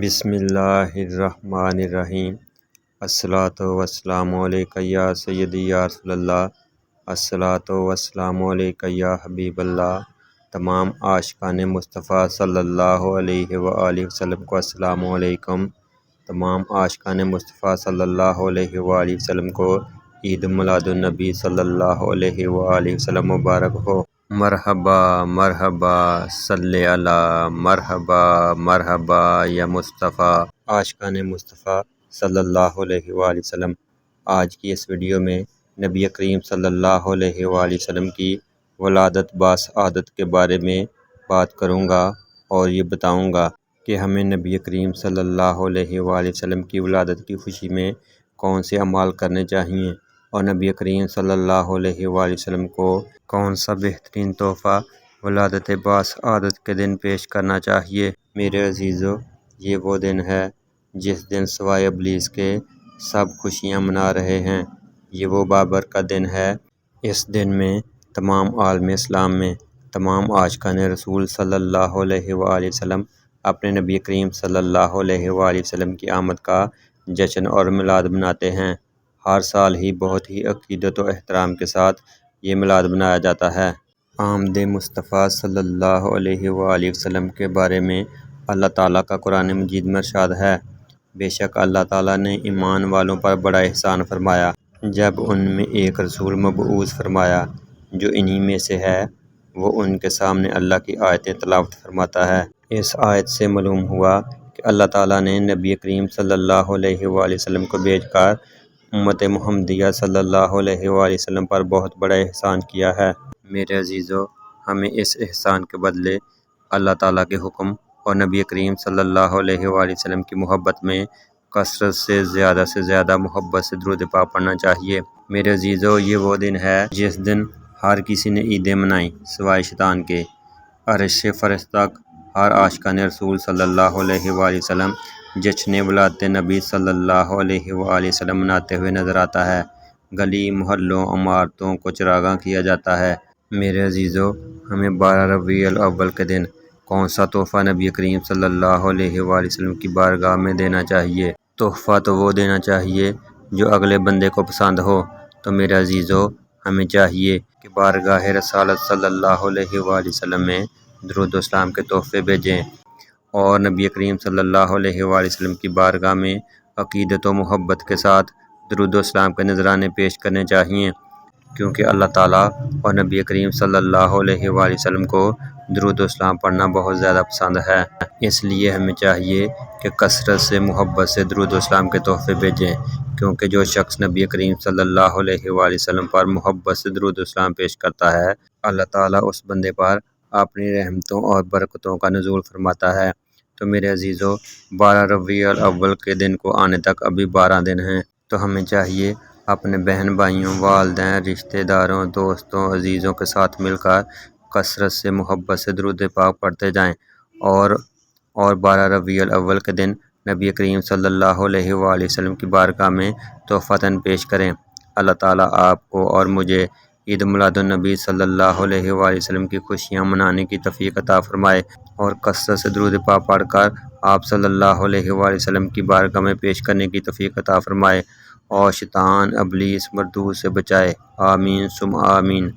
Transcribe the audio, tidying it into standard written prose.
بسم اللہ الرحمن الرحیم۔ الصلاۃ والسلام علیک یا سیدی یا رسول اللہ، الصلاۃ والسلام علیک یا حبیب اللہ۔ تمام عاشقان مصطفیٰ صلی اللہ علیہ وآلہ وسلم کو السلام علیکم۔ تمام عاشقان مصطفیٰ صلی اللہ علیہ وآلہ وسلم کو عید میلاد النبی صلی اللہ علیہ وآلہ وسلم مبارک ہو۔ مرحبا مرحبا صلی علی مرحبا مرحبا یا مصطفیٰ۔ عاشقان مصطفیٰ صلی اللہ علیہ وآلہ وسلم، آج کی اس ویڈیو میں نبی کریم صلی اللہ علیہ وآلہ وسلم کی ولادت باسعادت کے بارے میں بات کروں گا اور یہ بتاؤں گا کہ ہمیں نبی کریم صلی اللہ علیہ وآلہ وسلم کی ولادت کی خوشی میں کون سے اعمال کرنے چاہئیں اور نبی کریم صلی اللہ علیہ وآلہ وسلم کو کون سا بہترین تحفہ ولادت باسعادت کے دن پیش کرنا چاہیے۔ میرے عزیزو، یہ وہ دن ہے جس دن سوائے ابلیس کے سب خوشیاں منا رہے ہیں۔ یہ وہ بابرکت دن ہے۔ اس دن میں تمام عالم اسلام میں تمام عاشقان رسول صلی اللہ علیہ وآلہ وسلم اپنے نبی کریم صلی اللہ علیہ وآلہ وسلم کی آمد کا جشن اور میلاد مناتے ہیں۔ ہر سال ہی بہت ہی عقیدت و احترام کے ساتھ یہ میلاد منایا جاتا ہے۔ آمد مصطفیٰ صلی اللہ علیہ وآلہ وسلم کے بارے میں اللہ تعالیٰ کا قرآن مجید میں ارشاد ہے، بے شک اللہ تعالیٰ نے ایمان والوں پر بڑا احسان فرمایا جب ان میں ایک رسول مبعوث فرمایا جو انہی میں سے ہے، وہ ان کے سامنے اللہ کی آیتیں تلاوت فرماتا ہے۔ اس آیت سے معلوم ہوا کہ اللہ تعالیٰ نے نبی کریم صلی اللہ علیہ وآلہ وسلم کو بھیج کر امت محمدیہ صلی اللہ علیہ وآلہ وسلم پر بہت بڑا احسان کیا ہے۔ میرے عزیزو، ہمیں اس احسان کے بدلے اللہ تعالیٰ کے حکم اور نبی کریم صلی اللہ علیہ وآلہ وسلم کی محبت میں کثرت سے زیادہ محبت سے درود پاک پڑھنا چاہیے۔ میرے عزیزو، یہ وہ دن ہے جس دن ہر کسی نے عیدیں منائیں سوائے شیطان کے۔ عرش فرش تک ہر عاشقان رسول صلی اللہ علیہ وآلہ وسلم جشن ولادت نبی صلی اللہ علیہ وآلہ وسلم مناتے ہوئے نظر آتا ہے۔ گلی محلوں عمارتوں کو چراغاں کیا جاتا ہے۔ میرے عزیزو، ہمیں 12 ربیع الاول کے دن کون سا تحفہ نبی کریم صلی اللہ علیہ وآلہ وسلم کی بارگاہ میں دینا چاہیے؟ تحفہ تو وہ دینا چاہیے جو اگلے بندے کو پسند ہو۔ تو میرے عزیزو، ہمیں چاہیے کہ بارگاہ رسالت صلی اللہ علیہ وآلہ وسلم میں درود و سلام کے تحفے بھیجیں اور نبی کریم صلی اللہ علیہ وآلہ وسلم کی بارگاہ میں عقیدت و محبت کے ساتھ درود و سلام کے نذرانے پیش کرنے چاہئیں، کیونکہ اللہ تعالیٰ اور نبی کریم صلی اللہ علیہ وآلہ وسلم کو درود و سلام پڑھنا بہت زیادہ پسند ہے۔ اس لیے ہمیں چاہیے کہ کثرت سے محبت سے درود و سلام کے تحفے بھیجیں، کیونکہ جو شخص نبی کریم صلی اللہ علیہ وآلہ وسلم پر محبت سے درود و سلام پیش کرتا ہے، اللہ تعالیٰ اس بندے پر اپنی رحمتوں اور برکتوں کا نزول فرماتا ہے۔ تو میرے عزیزو، 12 ربیع الاول کے دن کو آنے تک ابھی 12 دن ہیں، تو ہمیں چاہیے اپنے بہن بھائیوں، والدین، رشتہ داروں، دوستوں، عزیزوں کے ساتھ مل کر کثرت سے محبت سے درود پاک پڑھتے جائیں اور 12 ربیع الاول کے دن نبی کریم صلی اللہ علیہ وآلہ وسلم کی بارگاہ میں تحفتاً پیش کریں۔ اللہ تعالیٰ آپ کو اور مجھے عید میلاد النبی صلی اللہ علیہ وآلہ وسلم کی خوشیاں منانے کی توفیق عطا فرمائے اور کثرت سے درود پاک پڑھ کر آپ صلی اللہ علیہ وآلہ وسلم کی بارگاہ میں پیش کرنے کی توفیق عطا فرمائے اور شیطان ابلیس مردود سے بچائے۔ آمین ثم آمین۔